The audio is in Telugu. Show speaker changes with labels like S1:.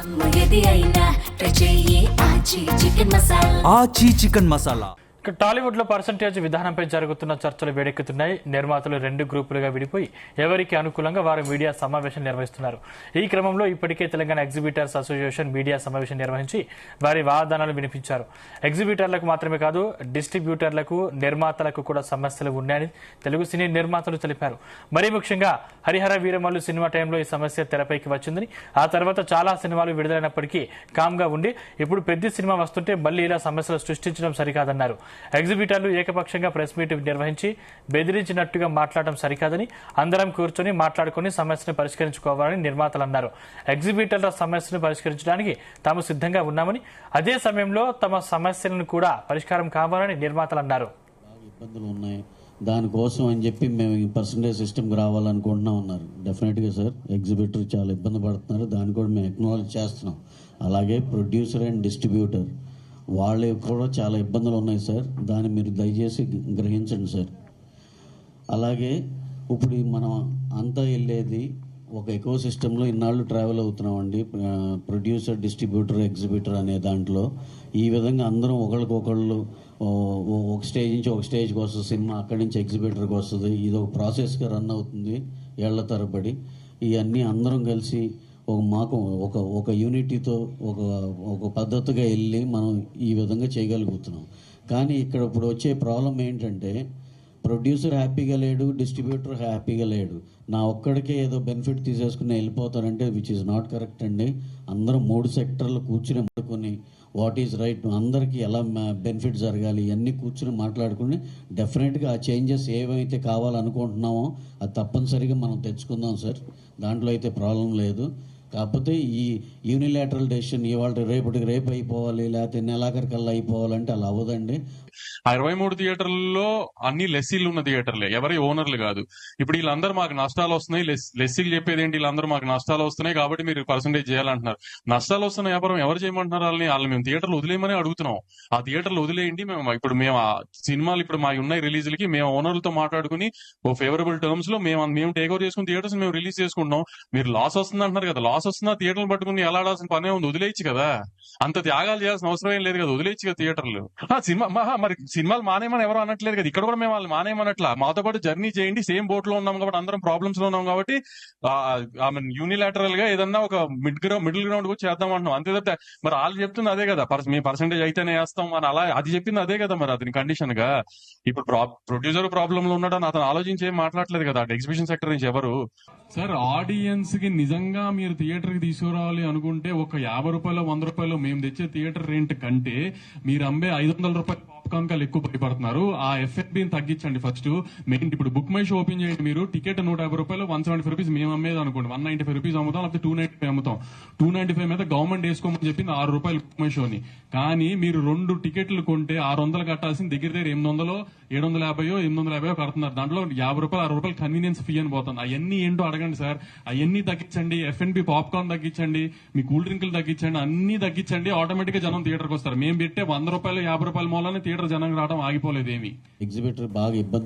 S1: ఆచి చికెన్ మసాలా.
S2: టాలీవుడ్ లో పర్సంటేజ్ విధానంపై జరుగుతున్న చర్చలు వేడెక్కుతున్నాయి. నిర్మాతలు రెండు గ్రూపులుగా విడిపోయి ఎవరికి అనుకూలంగా వారు మీడియా సమావేశం నిర్వహిస్తున్నారు. ఈ క్రమంలో ఇప్పటికే తెలంగాణ ఎగ్జిబిటర్స్ అసోసియేషన్ మీడియా సమావేశం నిర్వహించి వారి వాదనలు వినిపించారు. ఎగ్జిబిటర్లకు మాత్రమే కాదు, డిస్ట్రిబ్యూటర్లకు, నిర్మాతలకు కూడా సమస్యలు ఉన్నాయని తెలుగు సినీ నిర్మాతలు తెలిపారు. మరీ ముఖ్యంగా హరిహర వీరమల్లు సినిమా టైంలో ఈ సమస్య తెరపైకి వచ్చిందని, ఆ తర్వాత చాలా సినిమాలు విడుదలైనప్పటికీ కామ్గా ఉండి ఇప్పుడు పెద్ద సినిమా వస్తుంటే మళ్లీ ఇలా సమస్యలు సృష్టించడం సరికాదన్నారు. ఎగ్జిబిటర్లు ఏకపక్షంగా ప్రెస్ మీట్ నిర్వహించి బెదిరించినట్టుగా మాట్లాడటం సరికాదని, అందరం కూర్చొని మాట్లాడుకుని సమస్యను పరిష్కరించుకోవాలని నిర్మాతలు అన్నారు. ఎగ్జిబిటర్ల సమస్యను పరిష్కరించడానికి తాము సిద్ధంగా ఉన్నామని, అదే సమయంలో తమ సమస్యలను కూడా పరిష్కారం కావాలని నిర్మాతలు అన్నారు.
S3: ఇబ్బందులు ఉన్నాయి, దానికోసం అని చెప్పి మేము ఈ పర్సంటేజ్ సిస్టమ్కి రావాలనుకుంటున్నాం అన్నారు. డెఫినెట్గా సార్, ఎగ్జిబిటర్ చాలా ఇబ్బంది పడుతున్నారు, దాన్ని కూడా మేము అక్నాలెడ్జ్ చేస్తున్నాం. అలాగే ప్రొడ్యూసర్ అండ్ డిస్ట్రిబ్యూటర్ వాళ్ళకి కూడా చాలా ఇబ్బందులు ఉన్నాయి సార్, దాన్ని మీరు దయచేసి గ్రహించండి సార్. అలాగే ఇప్పుడు మనం అంతా వెళ్ళేది ఒక ఎకో సిస్టంలో ఇన్నాళ్ళు ట్రావెల్ అవుతున్నామండి. ప్రొడ్యూసర్, డిస్ట్రిబ్యూటర్, ఎగ్జిబిటర్ అనే దాంట్లో ఈ విధంగా అందరం ఒకళ్ళకొకళ్ళు ఒక స్టేజ్ నుంచి ఒక స్టేజ్కి వస్తుంది సినిమా, అక్కడి నుంచి ఎగ్జిబిటర్కి వస్తుంది. ఇది ఒక ప్రాసెస్గా రన్ అవుతుంది ఏళ్ల తరబడి. ఇవన్నీ అందరం కలిసి మాకు ఒక యూనిటీతో ఒక పద్ధతిగా వెళ్ళి మనం ఈ విధంగా చేయగలుగుతున్నాం. కానీ ఇక్కడ ఇప్పుడు వచ్చే ప్రాబ్లం ఏంటంటే, ప్రొడ్యూసర్ హ్యాపీగా లేడు, డిస్ట్రిబ్యూటర్ హ్యాపీగా లేడు. నా ఒక్కడికే ఏదో బెనిఫిట్ తీసేసుకుని వెళ్ళిపోతారంటే విచ్ ఈజ్ నాట్ కరెక్ట్ అండి. అందరం 3 సెక్టర్లు కూర్చుని మాట్లాడుకుని వాట్ ఈజ్ రైట్, అందరికీ ఎలా బెనిఫిట్ జరగాలి ఇవన్నీ కూర్చుని మాట్లాడుకుని డెఫినెట్గా ఆ చేంజెస్ ఏవైతే కావాలనుకుంటున్నామో అది తప్పనిసరిగా మనం తెచ్చుకుందాం సార్. దాంట్లో అయితే ప్రాబ్లం లేదు. కాకపోతే ఈ యూనిలాటరల్ డెసిషన్ ఇవాళ రేపు అయిపోవాలి, లేకపోతే నెలాఖరికల్లా అయిపోవాలంటే అలా అవ్వదండి.
S4: 23 థియేటర్లలో అన్ని లెస్సీలు ఉన్న థియేటర్లే, ఎవరి ఓనర్లు కాదు. ఇప్పుడు వీళ్ళందరూ మాకు నష్టాలు వస్తున్నాయి, లెస్సీలు చెప్పేది ఏంటి, వీళ్ళందరూ మాకు నష్టాలు వస్తున్నాయి కాబట్టి మీరు పర్సంటేజ్ చేయాలంటున్నారు. నష్టాలు వస్తున్న వ్యాపారం ఎవరు చేయమంటున్నారు? వాళ్ళు మేము థియేటర్లు వదిలేయమని అడుగుతున్నాం. ఆ థియేటర్లు వదిలేయండి, మేము ఆ సినిమాలు ఇప్పుడు మా ఉన్నాయి రిలీజులకి మేము ఓనర్లతో మాట్లాడుకుని ఓ ఫేవరబుల్ టర్మ్స్ లో మేము టేక్ ఓవర్ చేసుకుని థియేటర్స్ మేము రిలీజ్ చేసుకుంటున్నాం. మీరు లాస్ వస్తుంది అంటున్నారు కదా, లాస్ వస్తున్నా థియేటర్లు పట్టుకుని ఎలా ఆడాల్సిన పనే ఉంది, వదిలేయచ్చు కదా. అంత త్యాగాలు చేయాల్సిన అవసరం ఏం లేదు కదా, వదిలేయచ్చు కదా థియేటర్లు. మరి సినిమాలు మానేమని ఎవరు అనట్లేదు కదా, ఇక్కడ కూడా మేము వాళ్ళు మానేమనట్లా. మాతో పాటు జర్నీ చేయండి, సేమ్ బోట్ లో ఉన్నాం కాబట్టి, అందరం ప్రాబ్లమ్స్ లో ఉన్నాం కాబట్టి యూనిలాటరల్ గా ఏదన్నా ఒక మిడిల్ గ్రౌండ్ కూడా చేద్దాం అంటున్నాం. అంతే తప్ప మరి వాళ్ళు చెప్తుంది అదే కదా, మీ పర్సంటేజ్ అయితేనే వేస్తాం అని అలా అది చెప్పింది అదే కదా. మరి అతని కండిషన్ గా ఇప్పుడు ప్రొడ్యూసర్ ప్రాబ్లమ్ లో ఉన్నాడని అతను ఆలోచించి ఏం మాట్లాడలేదు కదా ఎగ్జిబిషన్ సెక్టర్ నుంచి ఎవరు.
S5: సార్, ఆడియన్స్ కి నిజంగా మీరు థియేటర్ కి తీసుకురావాలి అనుకుంటే ఒక 50 రూపాయలు 100 రూపాయలు మేము తెచ్చే థియేటర్ రెంట్ కంటే మీరు అమ్మే 500 రూపాయలు పాప్కార్న్ ఎక్కువ భయపడుతున్నారు. ఆ ఎఫ్ఎఫ్బిని తగ్గించండి ఫస్ట్. మెయిన్ ఇప్పుడు బుక్ మై షో ఓపెన్ చేయండి. మీరు టికెట్ 150 రూపాయలు 175 రూపీస్ మేము అమ్మేది అనుకోండి, 195 రూపీస్ అమ్ముతాం, లేకపోతే 295 అమ్ముతాం. 295 మీద గవర్నమెంట్ వేసుకోమని చెప్పింది 6 రూపాయలు బుక్ మై షోని. కానీ మీరు 2 టికెట్లు కొంటే 600 కట్టాల్సింది దగ్గర 800, 750, 850 కడుతున్నారు. దాంట్లో 50 రూపాయలు 60 రూపాయలు కన్వీనియన్స్ ఫీ అని పోతుంది. అవన్నీ ఏంటో అడగండి సార్. అవన్నీ తగ్గించండి, ఎఫ్ఎన్బి పాప్కార్న్ తగ్గించండి, మీ కూల్ డ్రింకులు తగ్గించండి, అన్ని తగ్గించండి. ఆటోమేటిక్ గా జనం థియేటర్కి వస్తారు. మేము పెట్టే 100 రూపాయలు 50 రూపాయల మూలానే థియేటర్ జనం రావడం ఆగిపోలేదు ఏమి.
S3: ఎగ్జిబిటర్ బాగా ఇబ్బంది